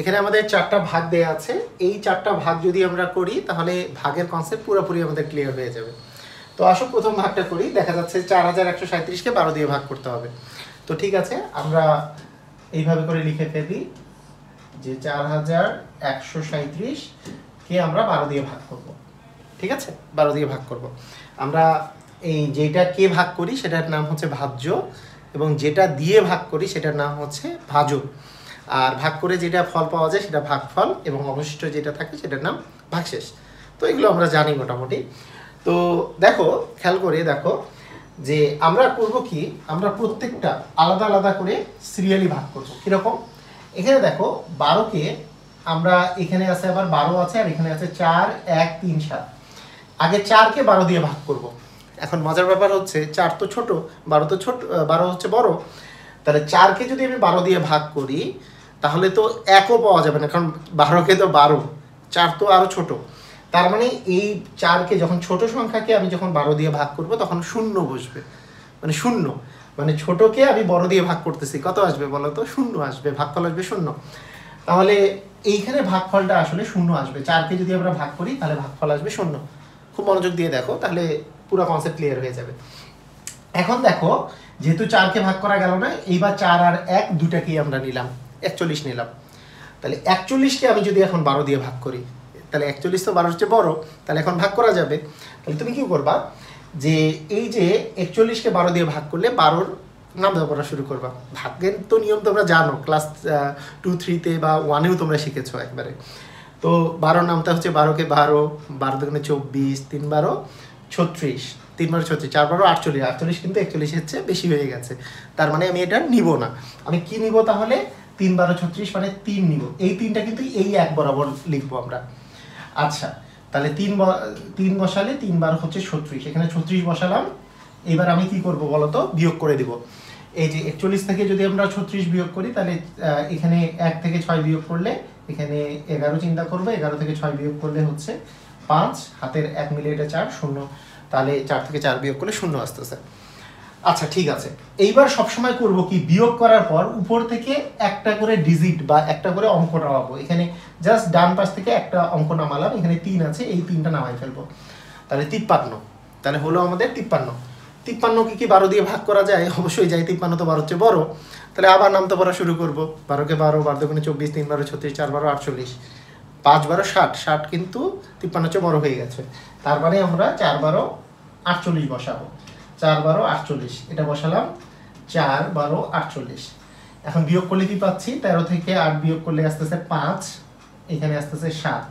এখানে আমাদের 4টা ভাগ দেয়া আছে। এই 4টা ভাগ যদি আমরা করি তাহলে ভাগের কনসেপ্ট পুরোপুরি আমাদের ক্লিয়ার হয়ে যাবে। তো আসো প্রথম ভাগটা করি। দেখা যাচ্ছে 4137কে 12 দিয়ে ভাগ করতে হবে। তো ঠিক আছে, আমরা এইভাবে করে লিখে ফেলি যে 4137 কে আমরা 12 দিয়ে ভাগ করব। ঠিক আছে, 12 দিয়ে ভাগ করব। আমরা এই যেটা কে ভাগ করি সেটার নাম হচ্ছে ভাজ্য, এবং যেটা দিয়ে ভাগ করি সেটার নাম হচ্ছে ভাজক। আর ভাগ করে যেটা ফল পাওয়া যায় সেটা ভাগফল, এবং অবশিষ্ট যেটা থাকে সেটার নাম ভাগশেষ। তো এগুলো আমরা জানি মোটামুটি। তো দেখো, খেয়াল করে দেখো যে আমরা করব কি, আমরা প্রত্যেকটা আলাদা আলাদা করে সিরিয়ালি ভাগ করব। কীরকম? এখানে দেখো 12কে আমরা, এখানে আছে আবার 12 আছে, আর এখানে আছে 4 1 3 7। আগে 4কে 12 দিয়ে ভাগ করব। এখন মজার ব্যাপার হচ্ছে 4 তো ছোট, 12 তো ছোট, 12 হচ্ছে বড়। তাহলে 4কে যদি আমি 12 দিয়ে ভাগ করি তাহলে তো 1ও পাওয়া যাবে না, কারণ 12কে তো 12, 4 তো আরও ছোট। তার মানে এই 4কে যখন ছোট সংখ্যাকে আমি যখন 12 দিয়ে ভাগ করব তখন 0 বসবে, মানে 0, মানে ছোটকে আমি বড় দিয়ে ভাগ করতেছি, কত আসবে বলো তো? 0 আসবে, ভাগফল আসবে 0। তাহলে এইখানে ভাগফলটা আসলে 0 আসবে। 4কে যদি আমরা ভাগ করি তাহলে ভাগফল আসবে 0। খুব মনোযোগ দিয়ে দেখো, তাহলে পুরো কনসেপ্ট ক্লিয়ার হয়ে যাবে। এখন দেখো, যেহেতু 4কে ভাগ করা গেল না, এইবার 4 আর 1 দুটাকেই আমরা নিলাম, 41 নিলাম। তাহলে 41কে আমি যদি এখন 12 দিয়ে ভাগ করি, তাহলে 41 তো 12 হচ্ছে বড়, তাহলে এখন ভাগ করা যাবে। তাহলে তুমি কি করবা, যে এই যে 41কে 12 দিয়ে ভাগ করলে 12র নাম দেওয়া পড়া শুরু করবা। ভাগের তো নিয়ম তোমরা জানো, ক্লাস 2 3-তে বা 1-এও তোমরা শিখেছো একবারে। তো 12 নামটা হচ্ছে 12কে 12, 12 দুগুণে 24, 3 12 36, 3 12 36, 4 12 48, 48 কিন্তু 41 হচ্ছে বেশি হয়ে গেছে। তার মানে আমি এটা নিব না। আমি কি নিব তাহলে? 3 12 36 মানে 3 নিব। এই 3টা কিন্তু এই এক বরাবর লিখবো আমরা। আচ্ছা, তাহলে 3 বসালে 3 12 হচ্ছে 36, এখানে 36 বসালাম। এবার আমি কি করব বলো তো? বিয়োগ করে দিব। এই যে 41 থেকে যদি আমরা 36 বিয়োগ করি তাহলে এখানে 1 থেকে 6 বিয়োগ করলে এখানে 11 চিন্তা করবে, 11 থেকে 6 বিয়োগ করলে হচ্ছে 5, হাতের 1 মিলে এটা 4, 0। তাহলে 4 থেকে 4 বিয়োগ করলে 0 আসতেছে। আচ্ছা ঠিক আছে, এইবার সবসময় করব কি, বিয়োগ করার পর উপর থেকে একটা করে ডিজিট বা একটা করে অঙ্ক নামাবো। এখানে জাস্ট ডান পাশ থেকে একটা অঙ্ক নামালাম, এখানে 3 আছে, এই 3টা নামাই ফেলবো। তাহলে 53, তাহলে হলো আমাদের 53। 53কে কি 12 দিয়ে ভাগ করা যায়? অবশ্যই যায়, 53 তো 12 হচ্ছে বড়। তাহলে আবার নামতে পড়া শুরু করব। 12কে 12, 12 দুগুণে 24, 3 12 36, 4 12 48, 5 12 60, 60 কিন্তু 53 হচ্ছে বড় হয়ে গেছে। তার মানে আমরা 4 12 48 বসাবো। 4 12 48 এটা বসালাম, 4 12 48। এখন বিয়োগ করলে কি পাচ্ছি? 13 থেকে 8 বিয়োগ করলে আসতেছে 5, এখানে আসতেছে 7,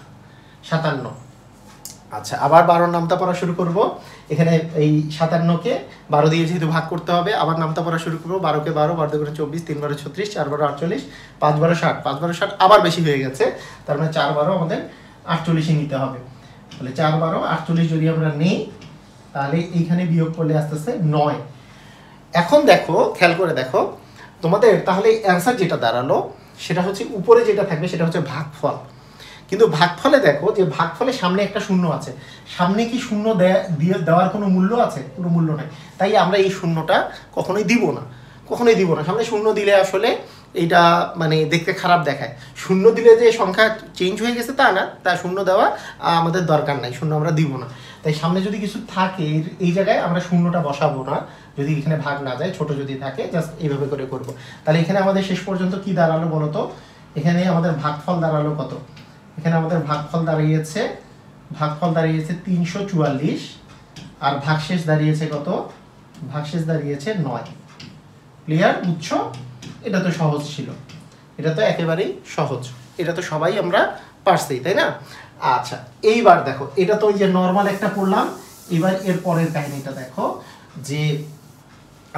57। আচ্ছা, আবার 12 নামতা পড়া শুরু করব। এখানে এই 57কে 12 দিয়ে যেহেতু ভাগ করতে হবে, আবার নামতা পড়া শুরু করব। 12কে 12, 12 দুগুণে 24, 3 12 36, 4 12 48, 5 12 60, 5 12 60 আবার বেশি হয়ে গেছে। তার মানে 4 12 আমাদের 48 নিতে হবে। তাহলে 4 12 48 যদি আমরা নেই তাহলে এইখানে বিয়োগ করলে আসতেছে 9। এখন দেখো, খেয়াল করে দেখো তোমাদের, তাহলে অ্যান্সার যেটা দাঁড়ালো সেটা হচ্ছে উপরে যেটা থাকবে সেটা হচ্ছে ভাগফল। কিন্তু ভাগফলে দেখো যে ভাগফলের সামনে একটা শূন্য আছে, সামনে কি শূন্য দেওয়ার কোনো মূল্য আছে? কোনো মূল্য নাই। তাই আমরা এই শূন্যটা কখনোই দিব না, কখনোই দিব না। সামনে শূন্য দিলে আসলে এইটা মানে দেখতে খারাপ দেখায়। শূন্য দিলে যে সংখ্যা চেঞ্জ হয়ে গেছে তা না, তা শূন্য দেওয়া আমাদের দরকার নাই, শূন্য আমরা দিব না। তাই সামনে যদি কিছু থাকে এই জায়গায় আমরা শূন্যটা বসাবো না, যদি এখানে ভাগ না যায়, ছোট যদি থাকে, জাস্ট এইভাবে করে করব। তাহলে এখানে আমাদের শেষ পর্যন্ত কি দাঁড়ালো বলো তো? এখানে আমাদের ভাগফল দাঁড়ালো কত? এখানে আমাদের ভাগফল দাঁড়িয়েছে 344, আর ভাগশেষ দাঁড়িয়েছে কত? ভাগশেষ দাঁড়িয়েছে 9। ক্লিয়ার? বুঝছো? এটা তো সহজ ছিল, এটা তো একেবারেই সহজ, এটা তো সবাই আমরা পারছি, তাই না? আচ্ছা, এইবার দেখো, এটা তো ওই যে নর্মাল একটা পড়লাম। এবার এর পরের কাহিনীটা দেখো, যে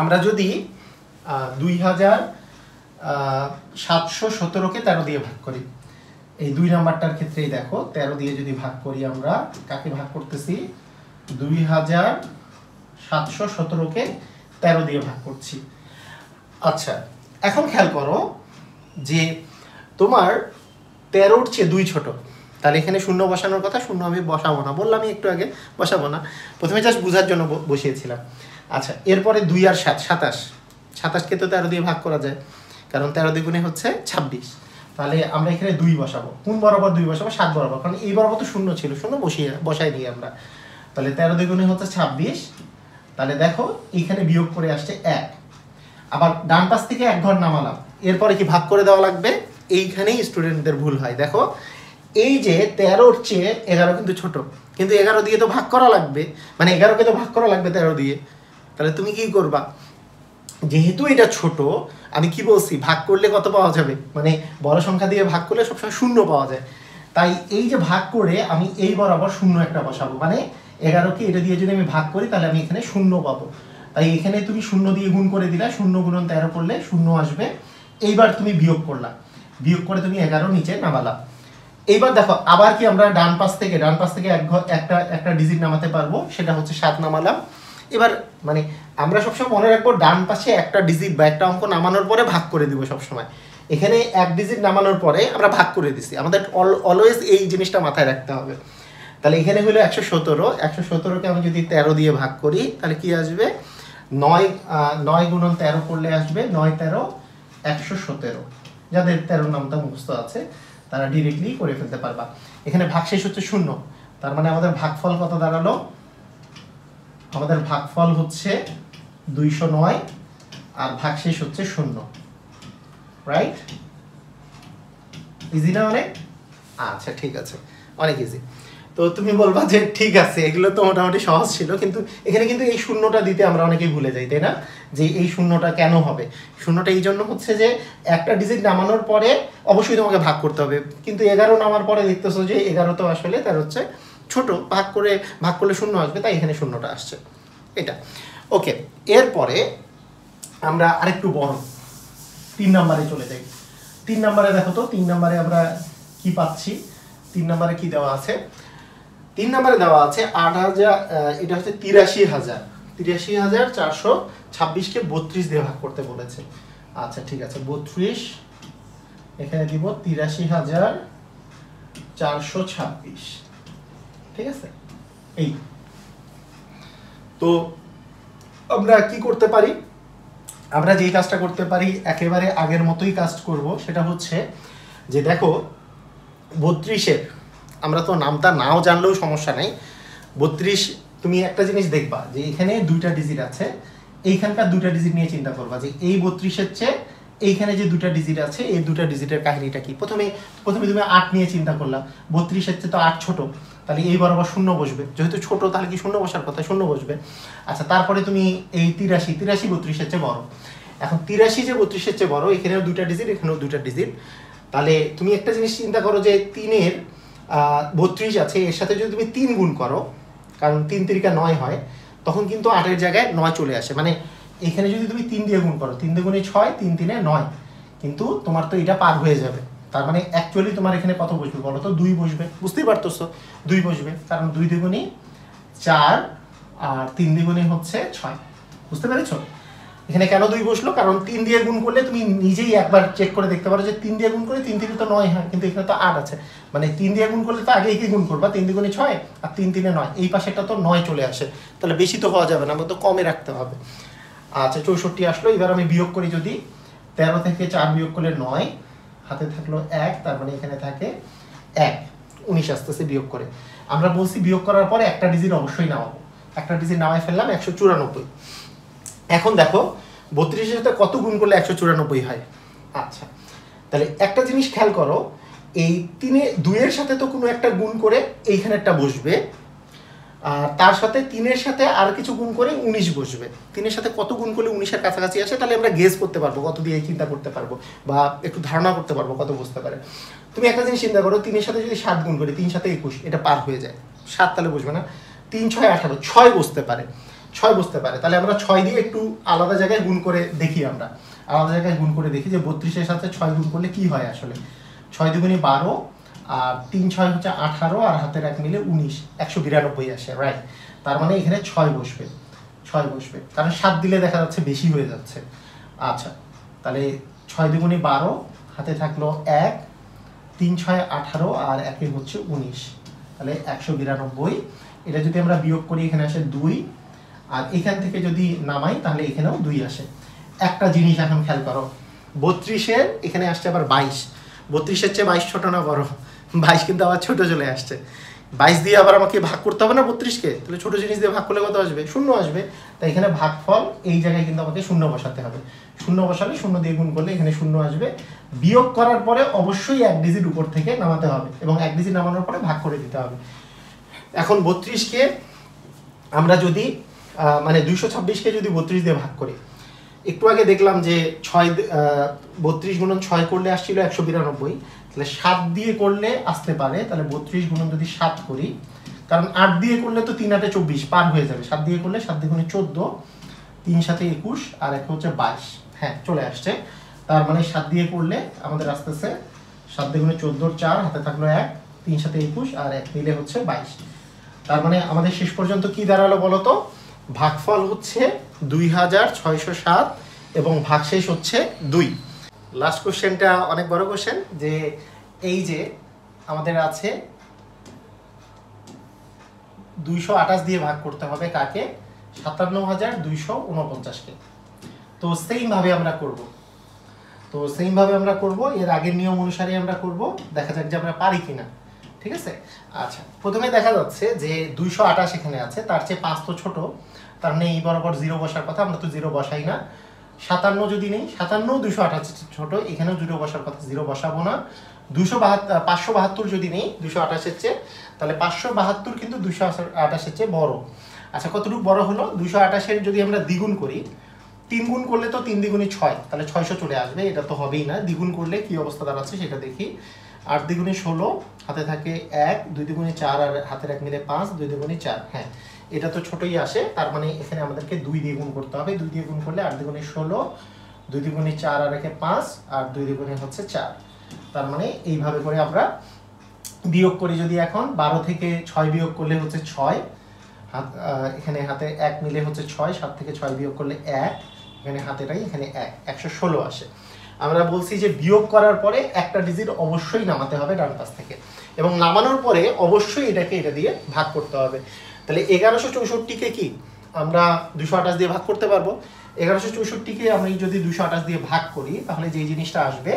আমরা যদি 2717কে 13 দিয়ে ভাগ করি, এই 2 নাম্বারটার ক্ষেত্রেই দেখো 13 দিয়ে যদি ভাগ করি, আমরা কাকে ভাগ করতেছি? 2717কে 13 দিয়ে ভাগ করছি। আচ্ছা, এখন খেয়াল করো যে তোমার 13র চেয়ে 2 ছোট, তাহলে এখানে শূন্য বসানোর কথা, শূন্য আমি বসাবো না, বললাম একটু আগে বসাবো না, প্রথমে জাস্ট বোঝার জন্য বসিয়েছিলাম। আচ্ছা, এরপরে 2 আর 7, 27, 27কে তো 13 দিয়ে ভাগ করা যায়, কারণ 13 দ্বিগুণে হচ্ছে 26। তাহলে আমরা এখানে 2 বসাবো। কোন বরাবর 2 বসাবো? 7 বরাবর, কারণ এই বরাবর তো শূন্য ছিল, শূন্য বসাই দিই আমরা। তাহলে 13 দ্বিগুণে হচ্ছে 26। তাহলে দেখো এইখানে বিয়োগ করে আসছে 1। আবার ডান পাশ থেকে 1 ঘর নামালাম, এরপরে কি ভাগ করে দেওয়া লাগবে? এইখানেই স্টুডেন্টদের ভুল হয়। দেখো এই যে 13-র চেয়ে 11 কিন্তু ছোট, কিন্তু 11 দিয়ে তো ভাগ করা লাগবে, মানে 11কে তো ভাগ করা লাগবে 13 দিয়ে। তাহলে তুমি কি করবা? যেহেতু এটা ছোট, আমি কি বলছি, ভাগ করলে কত পাওয়া যাবে, মানে বড় সংখ্যা দিয়ে ভাগ করলে সবসময় শূন্য পাওয়া যায়। তাই এই যে ভাগ করে আমি এই বরাবর শূন্য একটা বসাবো, মানে 11কে এটা দিয়ে যদি আমি ভাগ করি তাহলে আমি এখানে শূন্য পাবো। তাই এখানে তুমি শূন্য দিয়ে গুণ করে দিলা, 0 গুণন 13 করলে শূন্য আসবে। এইবার তুমি বিয়োগ করলা, বিয়োগ করে তুমি 11 নিচে নামালা। এইবার দেখো আবার কি আমরা ডান পাশ থেকে একটা ডিজিট নামাতে পারবো, সেটা হচ্ছে 7 নামালাম। এবার মানে আমরা সবসময় মনে রাখবো ডান পাশে একটা ডিজিট বা একটা অঙ্ক নামানোর পরে ভাগ করে দিব সবসময়। এখানে এক ডিজিট নামানোর পরে আমরা ভাগ করে দিছি, আমাদের অলওয়েজ এই জিনিসটা মাথায় রাখতে হবে। তাহলে এখানে হলো 117, 117কে আমি যদি 13 দিয়ে ভাগ করি তাহলে কি আসবে? 9 গুণন 13 করলে আসবে 9 13 117। যাদের 13 নামটা মুখস্থ আছে তারা ডিরেক্টলি করে ফেলতে পারবা। এখানে ভাগশেষ হচ্ছে 0, তার মানে আমাদের ভাগফল কত দাঁড়ালো? আমাদের ভাগফল হচ্ছে 209 আর ভাগশেষ হচ্ছে 0, রাইট? ইজি না অনেক? আচ্ছা ঠিক আছে, অনেক ইজি। তো তুমি বলবা যে ঠিক আছে এগুলো তো মোটামুটি সহজ ছিল, কিন্তু এখানে কিন্তু এই শূন্যটা দিতে আমরা অনেকেই ভুলে যাই, তাই না? যে এই শূন্যটা কেন হবে? শূন্যটা এই জন্য হচ্ছে যে একটা ডিজিট নামানোর পরে অবশ্যই তোমাকে ভাগ করতে হবে, কিন্তু 11 নামার পরে দেখতেছো যে 11 তো আসলে তার হচ্ছে ছোট, ভাগ করলে শূন্য আসবে, তাই এখানে শূন্যটা আসছে, এটা ওকে। এরপরে আমরা আরেকটু বড় 3 নম্বরে চলে যাই। 3 নম্বরে দেখো তো 3 নম্বরে আমরা কি পাচ্ছি? 3 নম্বরে কি দেওয়া আছে? 3 নম্বরে দেওয়া আছে 8000, এটা হচ্ছে 83,426কে 32 দিয়ে ভাগ করতে বলেছে। আচ্ছা ঠিক আছে, 32 এখানে দিব 83,426, ঠিক আছে। এই তো আমরা কি করতে পারি? আমরা যেই কাজটা করতে পারি একেবারে আগের মতোই কাজ করব, সেটা হচ্ছে যে দেখো 32-এর আমরা তো নামটা নাও জানলেও সমস্যা নাই। 32 তুমি একটা জিনিস দেখবা যে এখানে 2টা ডিজিট আছে, এইখানকার 2টা ডিজিট নিয়ে চিন্তা করবা যে এই 32-এর চেয়ে এইখানে যে 2টা ডিজিট আছে এই 2টা ডিজিটের কাহিনীটা কি। প্রথমে তুমি 8 নিয়ে চিন্তা করলা, 32-এর চেয়ে তো 8 ছোট, তাহলে এই বরাবর শূন্য বসবে, যেহেতু ছোট তাহলে কি শূন্য বসার কথা, শূন্য বসবে। আচ্ছা তারপরে তুমি এই 83 32-এর চেয়ে বড়। এখন 83 যে 32-এর চেয়ে বড়, এখানেও 2টা ডিজিট, এখানেও 2টা ডিজিট। তাহলে তুমি একটা জিনিস চিন্তা করো যে 3-এর 32 আছে, এর সাথে যদি তুমি 3 গুণ করো, কারণ 3 3 9 হয়, তখন কিন্তু 8-এর জায়গায় 9 চলে আসে। মানে এখানে যদি তুমি 3 দিয়ে গুণ করো, 3 দুগুণে 6, 3 3 9, কিন্তু তোমার তো এটা পার হয়ে যাবে। তার মানে অ্যাকচুয়ালি তোমার এখানে কত বসবে বলো তো? 2 বসবে, বুঝতেই পারতেছো 2 বসবে, কারণ 2 দ্বিগুণে 4 আর 3 দ্বিগুণে হচ্ছে 6, বুঝতে পেরেছো? এখানে কেন 2 বসলো? কারণ 3 দিয়ে গুণ করলে তুমি নিজেই একবার চেক করে দেখতে পারো যে 3 দিয়ে গুণ করে 3 3 তো 9 হয়, কিন্তু এখানে তো 8 আছে, মানে 3 দিয়ে গুণ করলে তো আগে একে গুণ করবা, 3 দ্বিগুণে 6 আর 3 3 9, এই পাশেরটা তো 9 চলে আসে, তাহলে বেশি তো হওয়া যাবে না, আমাদের তো কমে রাখতে হবে। আচ্ছা 64 আসলো। এবার আমি বিয়োগ করি, যদি 13 থেকে 4 বিয়োগ করলে 9, হাতে থাকলো 1, তার মানে এখানে থাকে 1, 19 আসতেছে বিয়োগ করে। আমরা বলছি বিয়োগ করার পরে একটা ডিজিট অবশ্যই নামাবো, একটা ডিজিট নামাই ফেললাম 194। এখন দেখো 32-এর সাথে কত গুণ করলে 194 হয়? আচ্ছা তাহলে একটা জিনিস খেয়াল করো, এই 2-এর সাথে তো কোনো একটা গুণ করে এইখানে একটা বসবে, আর তার সাথে 3-এর সাথে আর কিছু গুণ করে 19 বসবে। 3-এর সাথে কত গুণ করলে 19-এর কাছাকাছি আসে, তাহলে আমরা গেস করতে পারবো, কত দিয়ে চিন্তা করতে পারবো, বা একটু ধারণা করতে পারবো কত বসতে পারে। তুমি একটা জিনিস চিন্তা করো, 3-এর সাথে যদি 7 গুণ করি, 3 7 21, এটা পার হয়ে যায়, 7 তাহলে বসবে না, 3 6 18, 6 বসতে পারে, 6 বসতে পারে। তাহলে আমরা 6 দিয়ে একটু আলাদা জায়গায় গুণ করে দেখি, আমরা আলাদা জায়গায় গুণ করে দেখি যে 32-এর সাথে 6 গুণ করলে কি হয় আসলে। 6 দুগুণে 12 আর 3 6 হচ্ছে 18 আর হাতের 1 মিলে 19, 192 আসে, রাইট? তার মানে এখানে 6 বসবে, 6 বসবে, কারণ 7 দিলে দেখা যাচ্ছে বেশি হয়ে যাচ্ছে। আচ্ছা তাহলে 6 দুগুণে 12, হাতে থাকলো 1, 3 6 18 আর 1 হচ্ছে 19, তাহলে 192। এটা যদি আমরা বিয়োগ করি এখানে আসে 2, আর এখান থেকে যদি নামাই তাহলে এখানেও 2 আসে। একটা জিনিস এখন খেয়াল করো, 32-এর এখানে আসছে আবার 22, 32-এর চেয়ে 22 ছোট না বড়? 22 কিন্তু আবার ছোট চলে আসছে। 22 দিয়ে আবার আমাকে ভাগ করতে হবে না 32-কে, তাহলে ছোট জিনিস দিয়ে ভাগ করলে কত আসবে? 0 আসবে। তাই এখানে ভাগফল এই জায়গায় কিন্তু আমাকে 0 বসাতে হবে। 0 বসালে 0 দিয়ে গুণ করলে এখানে 0 আসবে। বিয়োগ করার পরে অবশ্যই 1 ডিজিট উপর থেকে নামাতে হবে এবং 1 ডিজিট নামানোর পরে ভাগ করে দিতে হবে। এখন 32-কে আমরা যদি মানে 226-কে যদি 32 দিয়ে ভাগ করি, একটু আগে দেখলাম যে 32 গুণন 6 করলে আসছিল 192, তাহলে 7 দিয়ে করলে আসতে পারে, তাহলে 32 গুণন যদি 7 করি, কারণ 8 দিয়ে করলে তো 3 8 24 পার হয়ে যাবে, 7 দিয়ে করলে 7 দিয়ে 14, 3 7 21 আর এক হচ্ছে 22, হ্যাঁ চলে আসছে। তার মানে 7 দিয়ে করলে আমাদের আসতেছে 7 দিয়ে 14 4, হাতে থাকলো 1, 3 7 21 আর 1 মিলে হচ্ছে 22। তার মানে আমাদের শেষ পর্যন্ত কি দাঁড়ালো বলো তো? ভাগফল হচ্ছে 2607 এবং ভাগশেষ হচ্ছে 2। লাস্ট কোশ্চেনটা অনেক বড় কোশ্চেন, যে এই যে আমাদের আছে 228 দিয়ে ভাগ করতে হবে কাকে? 57249-কে। তো সেইমভাবে আমরা করব, এর আগের নিয়ম অনুসারে আমরা করব, দেখা যাক যে আমরা পারি কিনা। ঠিক আছে? আচ্ছা, প্রথমে দেখা যাচ্ছে যে 228 এখানে আছে, তার চেয়ে 5 তো ছোট, তার মানে এই বরাবর 0 বসার কথা, আমরা তো 0 বসাই না। 57 যদি নেই, 57 228 ছোট, এখানেও 0 বসার কথা, 0 বসাবো না। 572 যদি নেই 228-এর চেয়ে, তাহলে 572 কিন্তু 228-এর চেয়ে বড়। আচ্ছা, কতটুকু বড় হলো? 228-এর যদি আমরা দ্বিগুণ করি, 3 গুণ করলে তো 3 দ্বিগুণে 6, তাহলে 600 চলে আসবে, এটা তো হবেই না। দ্বিগুণ করলে কি অবস্থা দাঁড়াচ্ছে সেটা দেখি। 8 দ্বিগুণে 16, হাতে থাকে 1, 2 দ্বিগুণে 4 আর হাতের 1 মিলে 5, 2 দ্বিগুণে 4, হ্যাঁ এটা তো ছোটই আসে। তার মানে এখানে আমাদেরকে 2 দিয়ে গুণ করতে হবে। 2 দিয়ে গুণ করলে 8 দ্বিগুণে 16, 2 দ্বিগুণে 4 আর 1 5 আর 2 দ্বিগুণে হচ্ছে 4। তার মানে এইভাবে করে আমরা বিয়োগ করি। যদি এখন 12 থেকে 6 বিয়োগ করলে হচ্ছে 6, এখানে হাতে 1 মিলে হচ্ছে 6, 7 থেকে 6 বিয়োগ করলে 1, এখানে হাতেটাই এখানে 1, 116 আসে। আমরা বলছি যে বিয়োগ করার পরে একটা ডিজিট অবশ্যই নামাতে হবে ডান পাশ থেকে, এবং নামানোর পরে অবশ্যই এটাকে এটা দিয়ে ভাগ করতে হবে। তাহলে 1164-কে কি আমরা 228 দিয়ে ভাগ করতে পারবো? 1164-কে আমি যদি 228 দিয়ে ভাগ করি, তাহলে যে জিনিসটা আসবে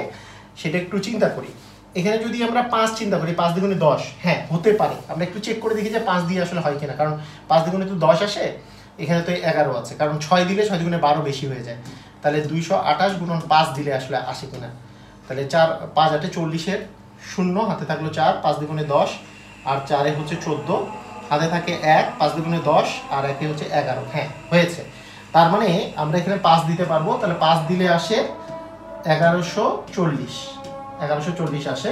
সেটা একটু চিন্তা করি। এখানে যদি আমরা 5 চিন্তা করি, 5 দ্বিগুণে 10, হ্যাঁ হতে পারে, আমরা একটু চেক করে দেখি যে 5 দিয়ে আসলে হয় কিনা, কারণ 5 দ্বিগুণে তো 10 আসে, এখানে তো 11 আছে, কারণ 6 দিলে 6 দ্বিগুণে 12 বেশি হয়ে যায়। তাহলে 228 গুণন 5 দিলে আসলে আসে কিনা। তাহলে 4 5 8 40-এর 0, হাতে থাকলো 4, 5 দ্বিগুণে 10 আর 4 হচ্ছে 14, হাতে থাকে 1, 5 দ্বিগুণে 10 আর 1 হচ্ছে 11, হ্যাঁ হয়েছে। তার মানে আমরা এখানে 5 দিতে পারবো, তাহলে 5 দিলে আসে 1140 আসে।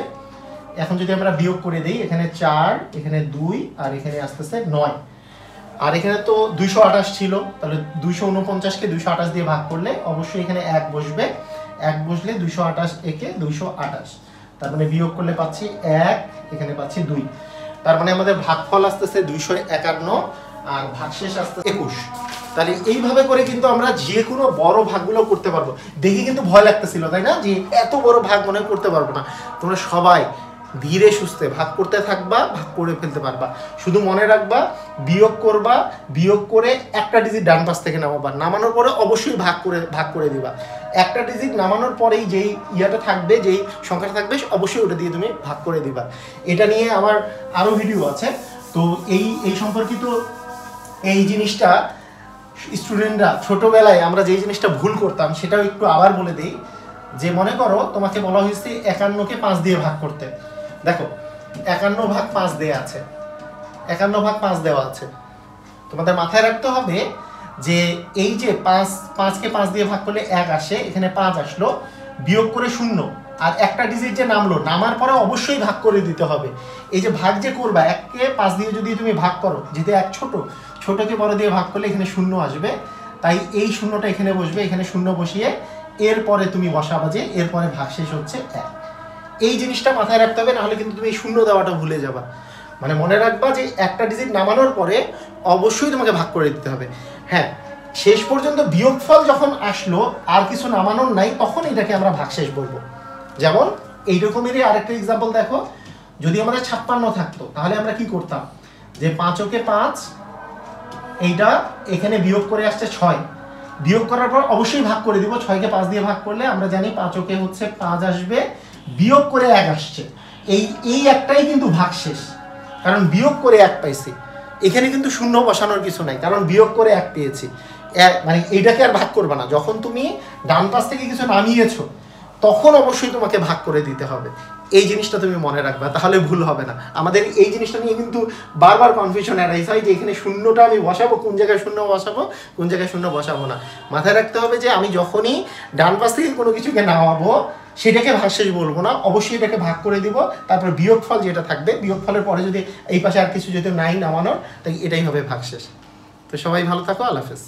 এখন যদি আমরা বিয়োগ করে দিই, এখানে 4, এখানে 2 আর এখানে আসতেছে 9, আর এখানে তো 228 ছিল, তাহলে 249-কে 228 দিয়ে ভাগ করলে অবশ্যই এখানে 1 বসবে, 1 বসলে 228 একে 228, তার মানে বিয়োগ করলে পাচ্ছি 1, এখানে পাচ্ছি 2। তার মানে আমাদের ভাগফল আসতেছে 251 আর ভাগশেষ আসতেছে 21। তাহলে এইভাবে করে কিন্তু আমরা যে কোনো বড় ভাগগুলো করতে পারবো। দেখি কিন্তু ভয় লাগতেছিল, তাই না, যে এত বড় ভাগ মনে করতে পারবো না। তোমরা সবাই ধীরে সুস্থে ভাগ করতে থাকবা, ভাগ করে ফেলতে পারবা। শুধু মনে রাখবা, বিয়োগ করবা, বিয়োগ করে একটা ডিজিট ডান পাশ থেকে নামাবা, নামানোর পরে অবশ্যই ভাগ করে দিবা। একটা ডিজিট নামানোর পরেই যেই ইয়াটা থাকবে, যেই সংখ্যাটা থাকবে, অবশ্যই ওটা দিয়ে তুমি ভাগ করে দিবা। এটা নিয়ে আমার আরও ভিডিও আছে, তো এই সম্পর্কিত এই জিনিসটা স্টুডেন্টরা ছোটবেলায় আমরা যেই জিনিসটা ভুল করতাম সেটাও একটু আবার বলে দিই। যে মনে করো তোমাকে বলা হয়েছে 51-কে 5 দিয়ে ভাগ করতে, দেখো 51 ভাগ 5 দেওয়া আছে, 51 ভাগ 5 দেওয়া আছে। তোমাদের মাথায় রাখতে হবে যে এই যে 5কে 5 দিয়ে ভাগ করলে 1 আসে, এখানে 5 আসলো, বিয়োগ করে 0 আর একটা ডিজিট যে নামলো, নামার পরে অবশ্যই ভাগ করে দিতে হবে। এই যে ভাগ যে করবা, 1কে 5 দিয়ে যদি তুমি ভাগ করো, যেহেতু 1 ছোটকে বড় দিয়ে ভাগ করলে এখানে 0 আসবে, তাই এই 0টা এখানে বসবে, এখানে 0 বসিয়ে এরপরে তুমি বসাবা যে এরপরে ভাগশেষ হচ্ছে 1। এই জিনিসটা মাথায় রাখতে হবে, নাহলে কিন্তু তুমি এই 0 দেওয়াটা ভুলে যাবা। মানে মনে রাখবা যে একটা ডিজিট নামানোর পরে অবশ্যই তোমাকে ভাগ করে দিতে হবে। হ্যাঁ, শেষ পর্যন্ত বিয়োগফল যখন আসলো আর কিছু নামানোর নাই, তখন এটাকে আমরা ভাগশেষ বলবো। যেমন এইরকমেরই আরেকটা এক্সাম্পল দেখো, যদি আমাদের 56 থাকতো, তাহলে আমরা কি করতাম, যে 5-কে 5, এইটা এখানে বিয়োগ করে আসছে 6, বিয়োগ করার পর অবশ্যই ভাগ করে দিব। 6কে 5 দিয়ে ভাগ করলে আমরা জানি 5-কে হচ্ছে 5 আসবে, বিয়োগ করে 1 আসছে, এই একটাই কিন্তু ভাগশেষ, কারণ বিয়োগ করে 1 পাইছি। এখানে কিন্তু শূন্য বসানোর কিছু নাই, কারণ বিয়োগ করে 1 পেয়েছি। মানে এইটাকে আর ভাগ করবে না, যখন তুমি ডান পাশ থেকে কিছু নামিয়েছো তখন অবশ্যই তোমাকে ভাগ করে দিতে হবে। এই জিনিসটা তুমি মনে রাখবে, তাহলে ভুল হবে না। আমাদের এই জিনিসটা নিয়ে কিন্তু বারবার কনফিউশন অ্যারাইজ হয় যে এখানে শূন্যটা আমি বসাবো, কোন জায়গায় শূন্য বসাবো, কোন জায়গায় শূন্য বসাবো না। মাথায় রাখতে হবে যে আমি যখনই ডান পাশ থেকে কোনো কিছুকে নামাবো সেটাকে ভাগশেষ বলবো না, অবশ্যই এটাকে ভাগ করে দিব। তারপর বিয়োগফল যেটা থাকবে, বিয়োগফলের পরে যদি এই পাশে আর কিছু যদি নাই নামানোর, তাই এটাই হবে ভাগশেষ। তো সবাই ভালো থাকো, আল্লাহ হাফেজ।